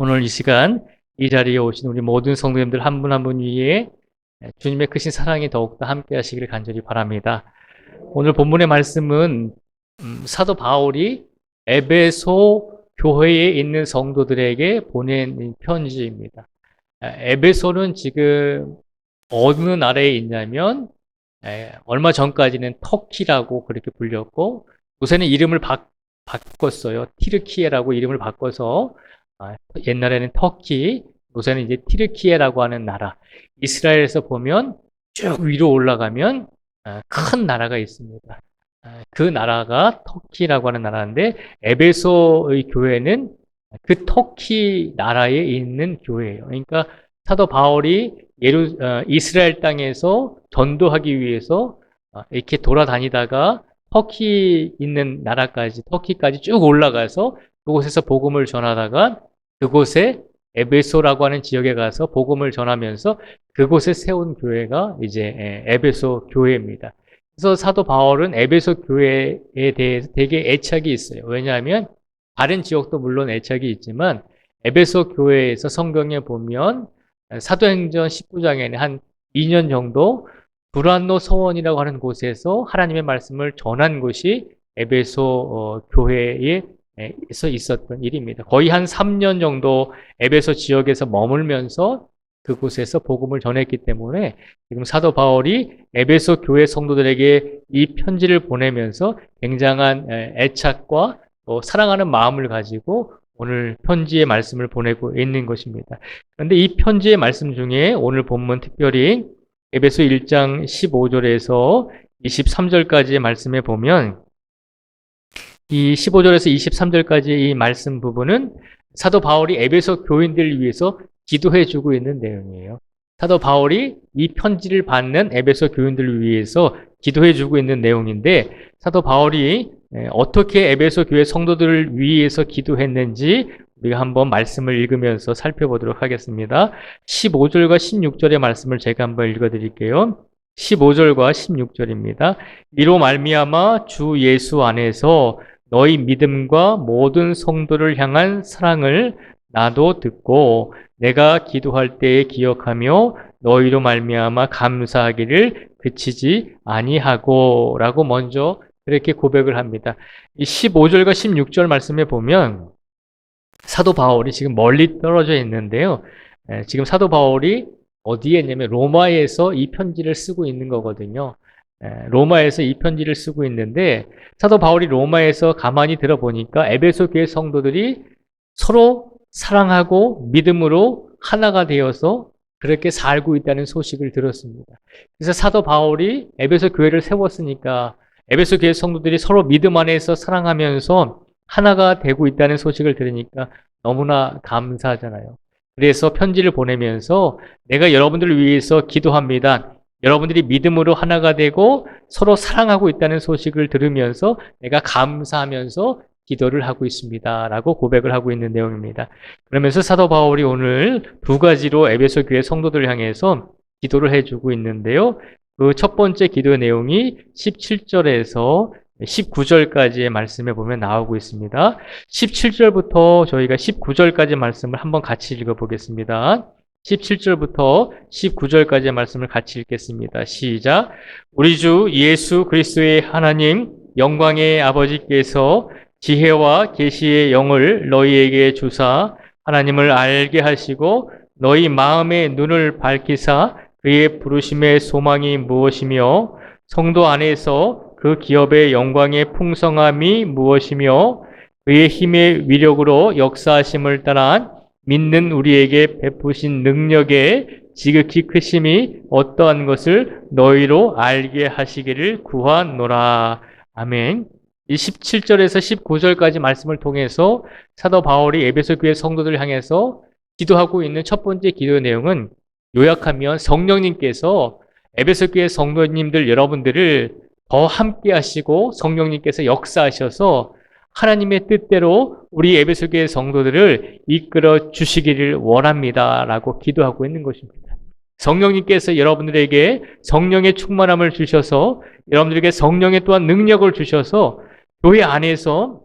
오늘 이 시간 이 자리에 오신 우리 모든 성도님들 한 분 한 분 위에 주님의 크신 사랑이 더욱더 함께 하시기를 간절히 바랍니다. 오늘 본문의 말씀은 사도 바울이 에베소 교회에 있는 성도들에게 보낸 편지입니다. 에베소는 지금 어느 나라에 있냐면 얼마 전까지는 터키라고 그렇게 불렸고 요새는 이름을 바꿨어요. 티르키예라고 이름을 바꿔서 옛날에는 터키, 요새는 이제 티르키예라고 하는 나라. 이스라엘에서 보면 쭉 위로 올라가면 큰 나라가 있습니다. 그 나라가 터키라고 하는 나라인데 에베소의 교회는 그 터키 나라에 있는 교회예요. 그러니까 사도 바울이 이스라엘 땅에서 전도하기 위해서 이렇게 돌아다니다가 터키 있는 나라까지, 터키까지 쭉 올라가서 그곳에서 복음을 전하다가 그곳에 에베소라고 하는 지역에 가서 복음을 전하면서 그곳에 세운 교회가 이제 에베소 교회입니다. 그래서 사도 바울은 에베소 교회에 대해서 되게 애착이 있어요. 왜냐하면 다른 지역도 물론 애착이 있지만 에베소 교회에서 성경에 보면 사도행전 19장에는 한 2년 정도 두란노 서원이라고 하는 곳에서 하나님의 말씀을 전한 곳이 에베소 교회에서 있었던 일입니다. 거의 한 3년 정도 에베소 지역에서 머물면서 그곳에서 복음을 전했기 때문에 지금 사도 바울이 에베소 교회 성도들에게 이 편지를 보내면서 굉장한 애착과 또 사랑하는 마음을 가지고 오늘 편지의 말씀을 보내고 있는 것입니다. 그런데 이 편지의 말씀 중에 오늘 본문 특별히 에베소 1장 15절에서 23절까지의 말씀에 보면 이 15절에서 23절까지 이 말씀 부분은 사도 바울이 에베소 교인들을 위해서 기도해 주고 있는 내용이에요. 사도 바울이 이 편지를 받는 에베소 교인들을 위해서 기도해 주고 있는 내용인데 사도 바울이 어떻게 에베소 교회 성도들을 위해서 기도했는지 우리가 한번 말씀을 읽으면서 살펴보도록 하겠습니다. 15절과 16절의 말씀을 제가 한번 읽어드릴게요. 15절과 16절입니다. 이로 말미암아 주 예수 안에서 너희 믿음과 모든 성도를 향한 사랑을 나도 듣고 내가 기도할 때에 기억하며 너희로 말미암아 감사하기를 그치지 아니하고 라고 먼저 그렇게 고백을 합니다. 이 15절과 16절 말씀에 보면 사도 바울이 지금 멀리 떨어져 있는데요. 지금 사도 바울이 어디에 있냐면 로마에서 이 편지를 쓰고 있는 거거든요. 로마에서 이 편지를 쓰고 있는데 사도 바울이 로마에서 가만히 들어보니까 에베소 교회 성도들이 서로 사랑하고 믿음으로 하나가 되어서 그렇게 살고 있다는 소식을 들었습니다. 그래서 사도 바울이 에베소 교회를 세웠으니까 에베소 교회 성도들이 서로 믿음 안에서 사랑하면서 하나가 되고 있다는 소식을 들으니까 너무나 감사하잖아요. 그래서 편지를 보내면서 내가 여러분들을 위해서 기도합니다. 여러분들이 믿음으로 하나가 되고 서로 사랑하고 있다는 소식을 들으면서 내가 감사하면서 기도를 하고 있습니다. 라고 고백을 하고 있는 내용입니다. 그러면서 사도 바울이 오늘 두 가지로 에베소 교회 성도들을 향해서 기도를 해주고 있는데요. 그 첫 번째 기도의 내용이 17절에서 19절까지의 말씀에 보면 나오고 있습니다. 17절부터 저희가 19절까지 말씀을 한번 같이 읽어보겠습니다. 17절부터 19절까지의 말씀을 같이 읽겠습니다. 시작. 우리 주 예수 그리스도의 하나님 영광의 아버지께서 지혜와 계시의 영을 너희에게 주사 하나님을 알게 하시고 너희 마음의 눈을 밝히사 그의 부르심의 소망이 무엇이며 성도 안에서 그 기업의 영광의 풍성함이 무엇이며 그의 힘의 위력으로 역사하심을 따라 믿는 우리에게 베푸신 능력의 지극히 크심이 어떠한 것을 너희로 알게 하시기를 구하노라. 아멘. 이 17절에서 19절까지 말씀을 통해서 사도 바울이 에베소 교회 성도들을 향해서 기도하고 있는 첫 번째 기도의 내용은 요약하면 성령님께서 에베소 교회 성도님들 여러분들을 더 함께 하시고 성령님께서 역사하셔서 하나님의 뜻대로 우리 에베소 교회 성도들을 이끌어 주시기를 원합니다. 라고 기도하고 있는 것입니다. 성령님께서 여러분들에게 성령의 충만함을 주셔서 여러분들에게 성령의 또한 능력을 주셔서 교회 안에서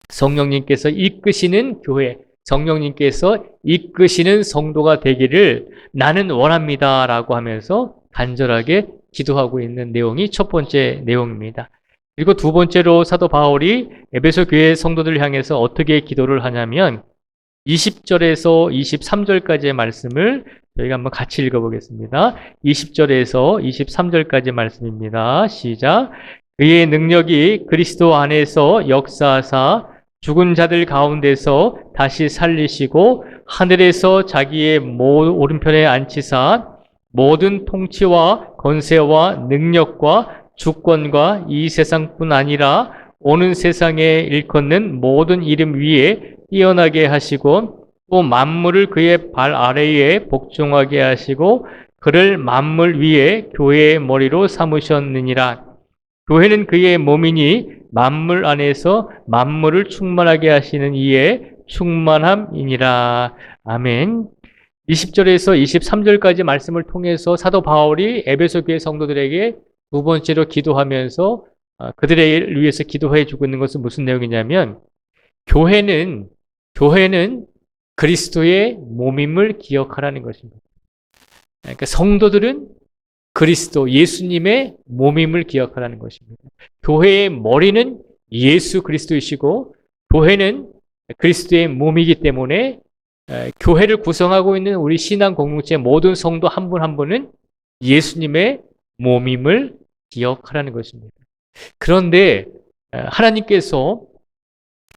성령님께서 이끄시는 교회, 성령님께서 이끄시는 성도가 되기를 나는 원합니다 라고 하면서 간절하게 기도하고 있는 내용이 첫 번째 내용입니다. 그리고 두 번째로 사도 바울이 에베소 교회 성도들을 향해서 어떻게 기도를 하냐면 20절에서 23절까지의 말씀을 저희가 한번 같이 읽어보겠습니다. 20절에서 23절까지 말씀입니다. 시작. 그의 능력이 그리스도 안에서 역사하사 죽은 자들 가운데서 다시 살리시고 하늘에서 자기의 오른편에 앉히사 모든 통치와 권세와 능력과 주권과 이 세상뿐 아니라 오는 세상에 일컫는 모든 이름 위에 뛰어나게 하시고 또 만물을 그의 발 아래에 복종하게 하시고 그를 만물 위에 교회의 머리로 삼으셨느니라. 교회는 그의 몸이니 만물 안에서 만물을 충만하게 하시는 이의 충만함이니라. 아멘. 20절에서 23절까지 말씀을 통해서 사도 바울이 에베소 교회 성도들에게 두 번째로 기도하면서 그들을 위해서 기도해 주고 있는 것은 무슨 내용이냐면 교회는 그리스도의 몸임을 기억하라는 것입니다. 그러니까 성도들은 그리스도, 예수님의 몸임을 기억하라는 것입니다. 교회의 머리는 예수 그리스도이시고 교회는 그리스도의 몸이기 때문에 교회를 구성하고 있는 우리 신앙 공동체 모든 성도 한 분 한 분은 예수님의 몸임을 기억하라는 것입니다. 그런데 하나님께서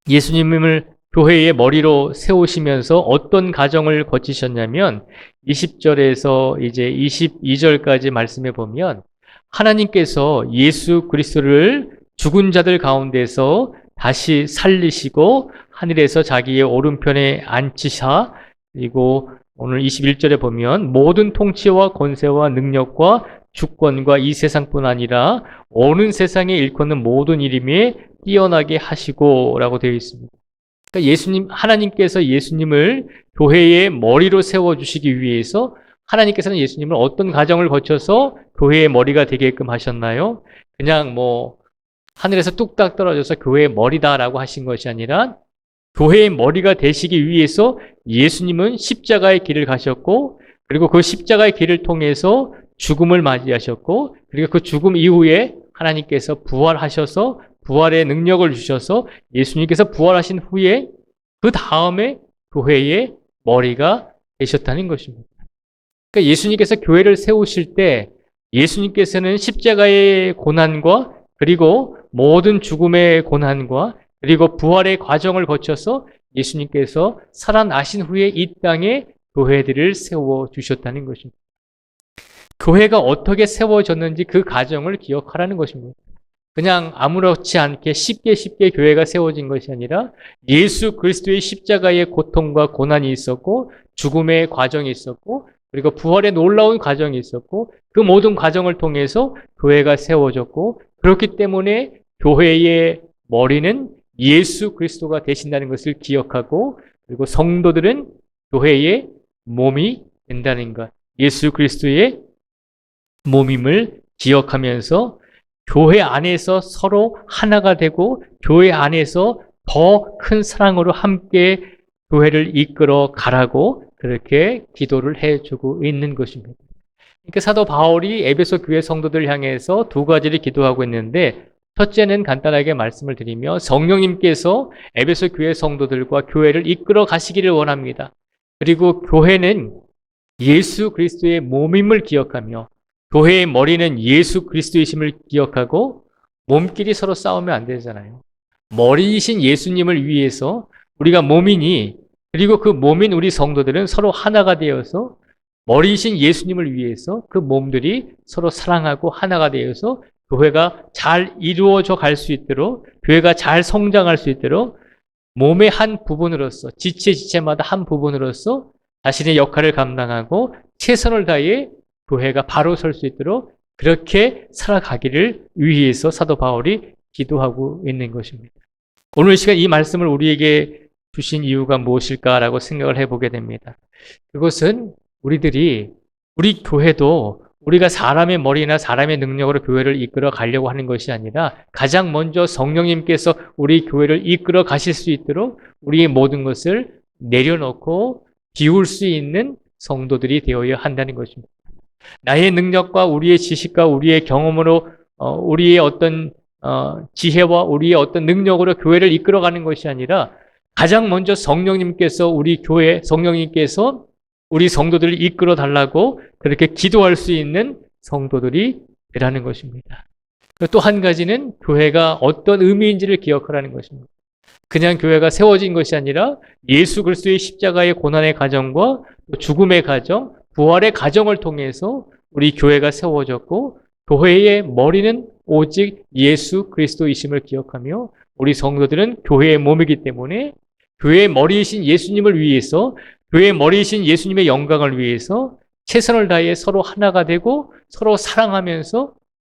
예수님을 교회의 머리로 세우시면서 어떤 과정을 거치셨냐면 20절에서 이제 22절까지 말씀해 보면 하나님께서 예수 그리스도를 죽은 자들 가운데서 다시 살리시고 하늘에서 자기의 오른편에 앉히사 그리고 오늘 21절에 보면 모든 통치와 권세와 능력과 주권과 이 세상뿐 아니라 오는 세상에 일컫는 모든 이름에 뛰어나게 하시고 라고 되어 있습니다. 그러니까 하나님께서 예수님을 교회의 머리로 세워주시기 위해서 하나님께서는 예수님을 어떤 과정을 거쳐서 교회의 머리가 되게끔 하셨나요? 그냥 하늘에서 뚝딱 떨어져서 교회의 머리다라고 하신 것이 아니라 교회의 머리가 되시기 위해서 예수님은 십자가의 길을 가셨고 그리고 그 십자가의 길을 통해서 죽음을 맞이하셨고 그리고 그 죽음 이후에 하나님께서 부활하셔서 부활의 능력을 주셔서 예수님께서 부활하신 후에 그 다음에 교회의 머리가 되셨다는 것입니다. 그러니까 예수님께서 교회를 세우실 때 예수님께서는 십자가의 고난과 그리고 모든 죽음의 고난과 그리고 부활의 과정을 거쳐서 예수님께서 살아나신 후에 이 땅에 교회들을 세워주셨다는 것입니다. 교회가 어떻게 세워졌는지 그 과정을 기억하라는 것입니다. 그냥 아무렇지 않게 쉽게 교회가 세워진 것이 아니라 예수 그리스도의 십자가의 고통과 고난이 있었고 죽음의 과정이 있었고 그리고 부활의 놀라운 과정이 있었고 그 모든 과정을 통해서 교회가 세워졌고 그렇기 때문에 교회의 머리는 예수 그리스도가 되신다는 것을 기억하고 그리고 성도들은 교회의 몸이 된다는 것, 예수 그리스도의 몸임을 기억하면서 교회 안에서 서로 하나가 되고 교회 안에서 더 큰 사랑으로 함께 교회를 이끌어 가라고 그렇게 기도를 해주고 있는 것입니다. 그러니까 사도 바울이 에베소 교회 성도들 향해서 두 가지를 기도하고 있는데 첫째는 간단하게 말씀을 드리며 성령님께서 에베소 교회 성도들과 교회를 이끌어 가시기를 원합니다. 그리고 교회는 예수 그리스도의 몸임을 기억하며 교회의 머리는 예수 그리스도이심을 기억하고 몸끼리 서로 싸우면 안 되잖아요. 머리이신 예수님을 위해서 우리가 몸이니 그리고 그 몸인 우리 성도들은 서로 하나가 되어서 머리이신 예수님을 위해서 그 몸들이 서로 사랑하고 하나가 되어서 교회가 잘 이루어져 갈 수 있도록 교회가 잘 성장할 수 있도록 몸의 한 부분으로서 지체마다 한 부분으로서 자신의 역할을 감당하고 최선을 다해 교회가 바로 설 수 있도록 그렇게 살아가기를 위해서 사도 바울이 기도하고 있는 것입니다. 오늘 시간 이 말씀을 우리에게 주신 이유가 무엇일까라고 생각을 해보게 됩니다. 그것은 우리 교회도 우리가 사람의 머리나 사람의 능력으로 교회를 이끌어 가려고 하는 것이 아니라 가장 먼저 성령님께서 우리 교회를 이끌어 가실 수 있도록 우리의 모든 것을 내려놓고 비울 수 있는 성도들이 되어야 한다는 것입니다. 나의 능력과 우리의 지식과 우리의 경험으로 우리의 어떤 지혜와 우리의 어떤 능력으로 교회를 이끌어가는 것이 아니라 가장 먼저 성령님께서 우리 교회 성령님께서 우리 성도들을 이끌어 달라고 그렇게 기도할 수 있는 성도들이 되라는 것입니다. 또 한 가지는 교회가 어떤 의미인지를 기억하라는 것입니다. 그냥 교회가 세워진 것이 아니라 예수 그리스도의 십자가의 고난의 과정과 죽음의 과정, 부활의 과정을 통해서 우리 교회가 세워졌고 교회의 머리는 오직 예수 그리스도이심을 기억하며 우리 성도들은 교회의 몸이기 때문에 교회의 머리이신 예수님을 위해서 교회의 머리이신 예수님의 영광을 위해서 최선을 다해 서로 하나가 되고 서로 사랑하면서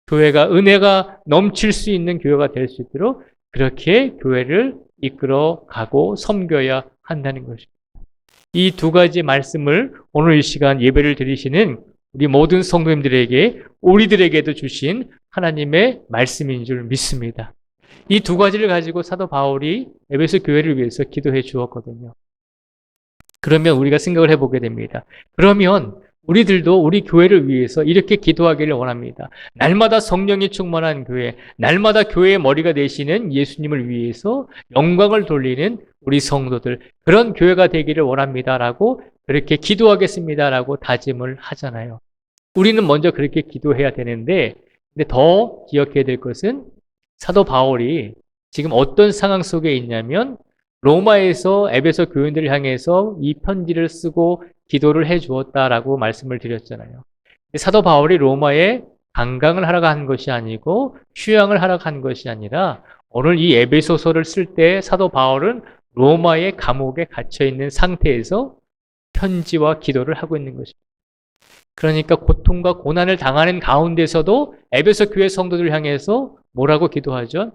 교회가 은혜가 넘칠 수 있는 교회가 될 수 있도록 그렇게 교회를 이끌어 가고 섬겨야 한다는 것입니다. 이 두 가지 말씀을 오늘 이 시간 예배를 드리시는 우리 모든 성도님들에게 우리들에게도 주신 하나님의 말씀인 줄 믿습니다. 이 두 가지를 가지고 사도 바울이 에베소 교회를 위해서 기도해 주었거든요. 그러면 우리가 생각을 해보게 됩니다. 그러면 우리들도 우리 교회를 위해서 이렇게 기도하기를 원합니다. 날마다 성령이 충만한 교회, 날마다 교회의 머리가 되시는 예수님을 위해서 영광을 돌리는 우리 성도들, 그런 교회가 되기를 원합니다라고 그렇게 기도하겠습니다라고 다짐을 하잖아요. 우리는 먼저 그렇게 기도해야 되는데, 근데 더 기억해야 될 것은 사도 바울이 지금 어떤 상황 속에 있냐면 로마에서 에베소 교인들을 향해서 이 편지를 쓰고 기도를 해 주었다라고 말씀을 드렸잖아요. 사도 바울이 로마에 관광을 하러 간 것이 아니고 휴양을 하러 간 것이 아니라 오늘 이 에베소서를 쓸 때 사도 바울은 로마의 감옥에 갇혀 있는 상태에서 편지와 기도를 하고 있는 것입니다. 그러니까 고통과 고난을 당하는 가운데서도 에베소 교회 성도들을 향해서 뭐라고 기도하죠?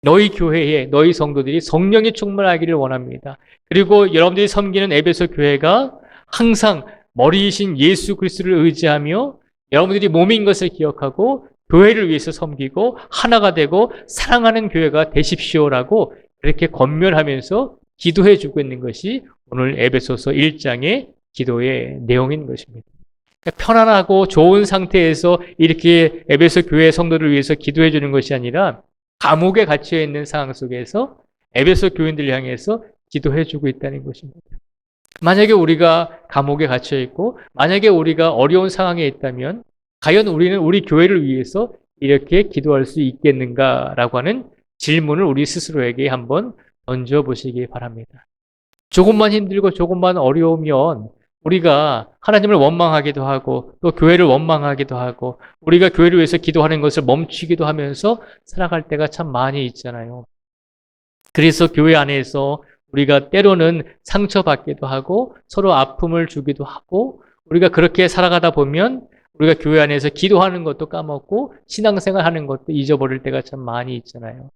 너희 교회에 너희 성도들이 성령이 충만하기를 원합니다. 그리고 여러분들이 섬기는 에베소 교회가 항상 머리이신 예수 그리스도를 의지하며 여러분들이 몸인 것을 기억하고 교회를 위해서 섬기고 하나가 되고 사랑하는 교회가 되십시오라고 그렇게 권면하면서 기도해 주고 있는 것이 오늘 에베소서 1장의 기도의 내용인 것입니다. 편안하고 좋은 상태에서 이렇게 에베소 교회 성도를 위해서 기도해 주는 것이 아니라 감옥에 갇혀 있는 상황 속에서 에베소 교인들을 향해서 기도해 주고 있다는 것입니다. 만약에 우리가 감옥에 갇혀 있고 만약에 우리가 어려운 상황에 있다면 과연 우리는 우리 교회를 위해서 이렇게 기도할 수 있겠는가라고 하는 질문을 우리 스스로에게 한번 던져보시기 바랍니다. 조금만 힘들고 조금만 어려우면 우리가 하나님을 원망하기도 하고 또 교회를 원망하기도 하고 우리가 교회를 위해서 기도하는 것을 멈추기도 하면서 살아갈 때가 참 많이 있잖아요. 그래서 교회 안에서 우리가 때로는 상처받기도 하고 서로 아픔을 주기도 하고 우리가 그렇게 살아가다 보면 우리가 교회 안에서 기도하는 것도 까먹고 신앙생활 하는 것도 잊어버릴 때가 참 많이 있잖아요.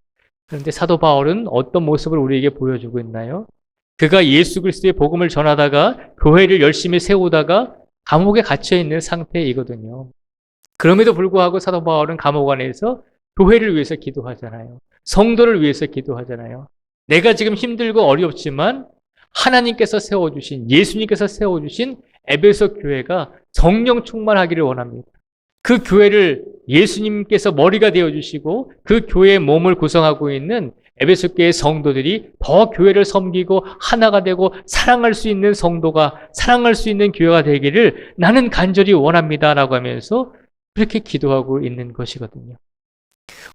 그런데 사도 바울은 어떤 모습을 우리에게 보여주고 있나요? 그가 예수 그리스도의 복음을 전하다가 교회를 열심히 세우다가 감옥에 갇혀 있는 상태이거든요. 그럼에도 불구하고 사도 바울은 감옥 안에서 교회를 위해서 기도하잖아요. 성도를 위해서 기도하잖아요. 내가 지금 힘들고 어렵지만 하나님께서 세워주신 예수님께서 세워주신 에베소 교회가 성령 충만하기를 원합니다. 그 교회를 예수님께서 머리가 되어주시고 그 교회의 몸을 구성하고 있는 에베소 교회 성도들이 더 교회를 섬기고 하나가 되고 사랑할 수 있는 성도가 사랑할 수 있는 교회가 되기를 나는 간절히 원합니다라고 하면서 그렇게 기도하고 있는 것이거든요.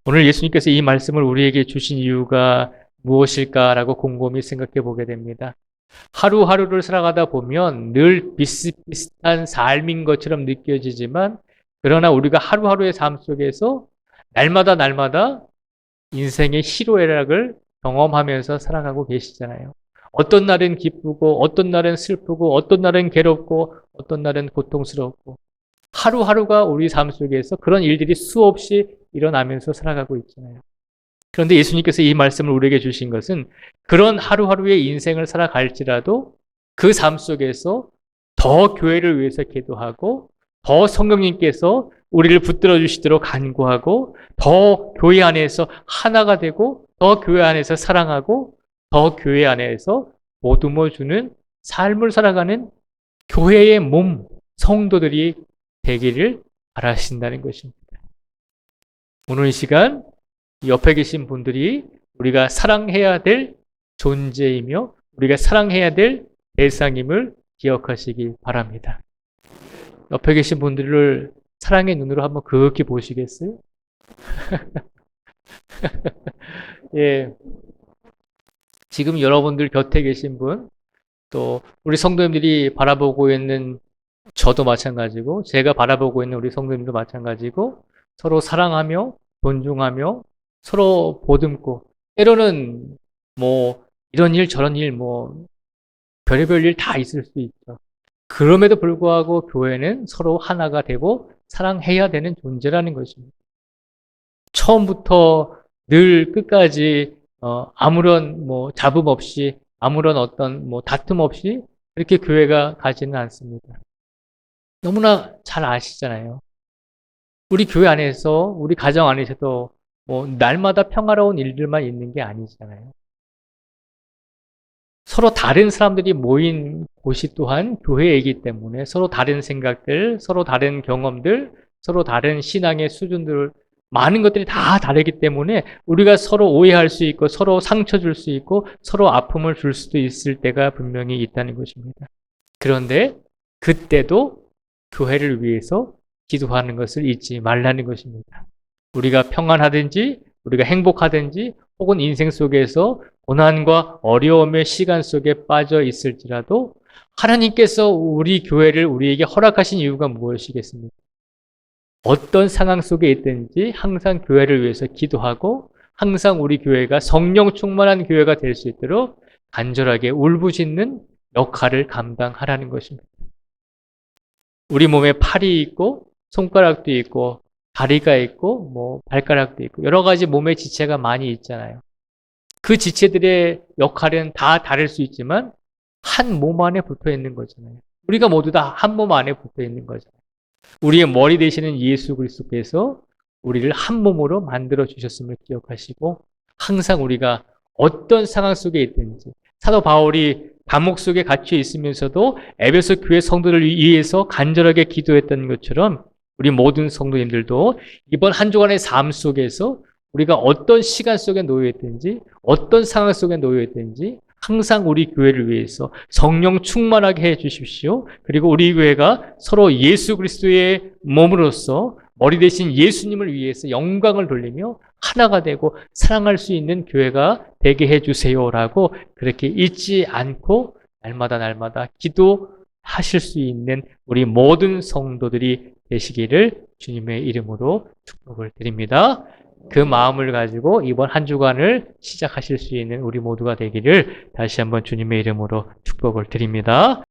오늘 예수님께서 이 말씀을 우리에게 주신 이유가 무엇일까라고 곰곰이 생각해 보게 됩니다. 하루하루를 살아가다 보면 늘 비슷비슷한 삶인 것처럼 느껴지지만 그러나 우리가 하루하루의 삶 속에서 날마다 인생의 희로애락을 경험하면서 살아가고 계시잖아요. 어떤 날은 기쁘고 어떤 날은 슬프고 어떤 날은 괴롭고 어떤 날은 고통스럽고 하루하루가 우리 삶 속에서 그런 일들이 수없이 일어나면서 살아가고 있잖아요. 그런데 예수님께서 이 말씀을 우리에게 주신 것은 그런 하루하루의 인생을 살아갈지라도 그 삶 속에서 더 교회를 위해서 기도하고 더 성령님께서 우리를 붙들어 주시도록 간구하고 더 교회 안에서 하나가 되고 더 교회 안에서 사랑하고 더 교회 안에서 보듬어 주는 삶을 살아가는 교회의 몸, 성도들이 되기를 바라신다는 것입니다. 오늘 이 시간 옆에 계신 분들이 우리가 사랑해야 될 존재이며 우리가 사랑해야 될 대상임을 기억하시기 바랍니다. 옆에 계신 분들을 사랑의 눈으로 한번 그윽히 보시겠어요? 예. 지금 여러분들 곁에 계신 분, 또 우리 성도님들이 바라보고 있는 저도 마찬가지고, 제가 바라보고 있는 우리 성도님도 마찬가지고, 서로 사랑하며, 존중하며, 서로 보듬고, 때로는 뭐, 이런 일, 저런 일, 뭐, 별의별 일 다 있을 수 있죠. 그럼에도 불구하고 교회는 서로 하나가 되고, 사랑해야 되는 존재라는 것입니다. 처음부터 늘 끝까지 아무런 뭐 잡음 없이 아무런 어떤 뭐 다툼 없이 그렇게 교회가 가지는 않습니다. 너무나 잘 아시잖아요. 우리 교회 안에서 우리 가정 안에서도 뭐 날마다 평화로운 일들만 있는 게 아니잖아요. 서로 다른 사람들이 모인 곳이 또한 교회이기 때문에 서로 다른 생각들, 서로 다른 경험들, 서로 다른 신앙의 수준들 많은 것들이 다 다르기 때문에 우리가 서로 오해할 수 있고 서로 상처 줄 수 있고 서로 아픔을 줄 수도 있을 때가 분명히 있다는 것입니다. 그런데 그때도 교회를 위해서 기도하는 것을 잊지 말라는 것입니다. 우리가 평안하든지 우리가 행복하든지 혹은 인생 속에서 고난과 어려움의 시간 속에 빠져 있을지라도 하나님께서 우리 교회를 우리에게 허락하신 이유가 무엇이겠습니까? 어떤 상황 속에 있든지 항상 교회를 위해서 기도하고 항상 우리 교회가 성령 충만한 교회가 될 수 있도록 간절하게 울부짖는 역할을 감당하라는 것입니다. 우리 몸에 팔이 있고 손가락도 있고 다리가 있고 뭐 발가락도 있고 여러 가지 몸의 지체가 많이 있잖아요. 그 지체들의 역할은 다 다를 수 있지만 한 몸 안에 붙어 있는 거잖아요. 우리가 모두 다 한 몸 안에 붙어 있는 거잖아요. 우리의 머리 되시는 예수 그리스도께서 우리를 한 몸으로 만들어 주셨음을 기억하시고 항상 우리가 어떤 상황 속에 있든지 사도 바울이 감옥 속에 갇혀 있으면서도 에베소 교회 성도를 위해서 간절하게 기도했던 것처럼 우리 모든 성도님들도 이번 한 주간의 삶 속에서 우리가 어떤 시간 속에 놓여 있든지 어떤 상황 속에 놓여 있든지 항상 우리 교회를 위해서 성령 충만하게 해 주십시오. 그리고 우리 교회가 서로 예수 그리스도의 몸으로서 머리 대신 예수님을 위해서 영광을 돌리며 하나가 되고 사랑할 수 있는 교회가 되게 해 주세요라고 그렇게 잊지 않고 날마다 기도하실 수 있는 우리 모든 성도들이 되시기를 주님의 이름으로 축복을 드립니다. 그 마음을 가지고 이번 한 주간을 시작하실 수 있는 우리 모두가 되기를 다시 한번 주님의 이름으로 축복을 드립니다.